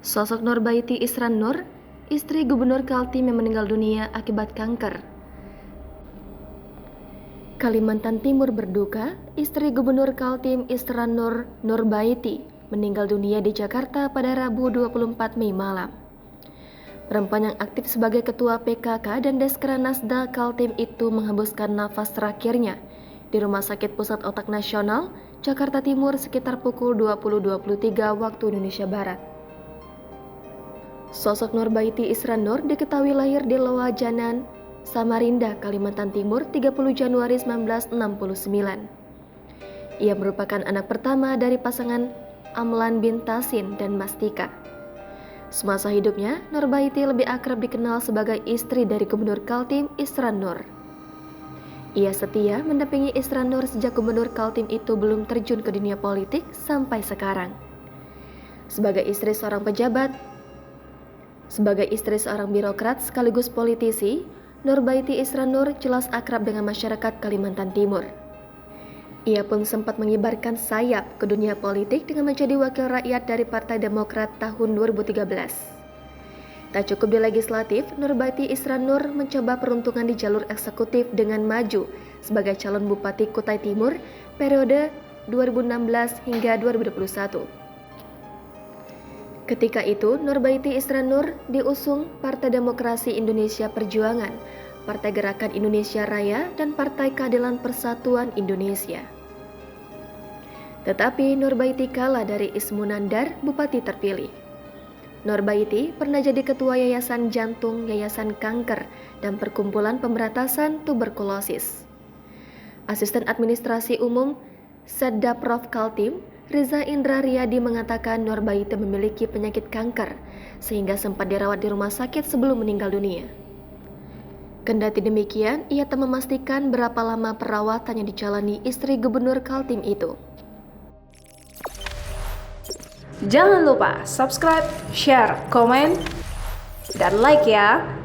Sosok Nurbaiti Isran Nur, istri Gubernur Kaltim yang meninggal dunia akibat kanker. Kalimantan Timur berduka, istri Gubernur Kaltim Isran Nur, Nurbaiti, meninggal dunia di Jakarta pada Rabu 24 Mei malam. Perempuan yang aktif sebagai ketua PKK dan Deskrannasda Kaltim itu menghembuskan nafas terakhirnya di Rumah Sakit Pusat Otak Nasional, Jakarta Timur sekitar pukul 20.23 waktu Indonesia Barat. Sosok Nurbaiti Isran Nur diketahui lahir di Loajanan, Samarinda, Kalimantan Timur 30 Januari 1969. Ia merupakan anak pertama dari pasangan Amlan bin Tasin dan Mastika. Semasa hidupnya, Nurbaiti lebih akrab dikenal sebagai istri dari Gubernur Kaltim Isran Nur. Ia setia mendampingi Isran Nur sejak Gubernur Kaltim itu belum terjun ke dunia politik sampai sekarang. Sebagai istri seorang birokrat sekaligus politisi, Nurbaiti Isran Nur jelas akrab dengan masyarakat Kalimantan Timur. Ia pun sempat mengibarkan sayap ke dunia politik dengan menjadi wakil rakyat dari Partai Demokrat tahun 2013. Tak cukup di legislatif, Nurbaiti Isran Nur mencoba peruntungan di jalur eksekutif dengan maju sebagai calon Bupati Kutai Timur periode 2016 hingga 2021. Ketika itu, Nurbaiti Isran Nur diusung Partai Demokrasi Indonesia Perjuangan, Partai Gerakan Indonesia Raya, dan Partai Keadilan Persatuan Indonesia. Tetapi Nurbaiti kalah dari Ismunandar, Bupati terpilih. Nurbaiti pernah jadi Ketua Yayasan Jantung, Yayasan Kanker, dan Perkumpulan Pemberantasan Tuberkulosis. Asisten Administrasi Umum Setdaprov Kaltim, Riza Indra Riyadi mengatakan Nurbaiti memiliki penyakit kanker sehingga sempat dirawat di rumah sakit sebelum meninggal dunia. Kendati demikian, ia tak memastikan berapa lama perawatan yang dijalani istri Gubernur Kaltim itu. Jangan lupa subscribe, share, komen, dan like ya!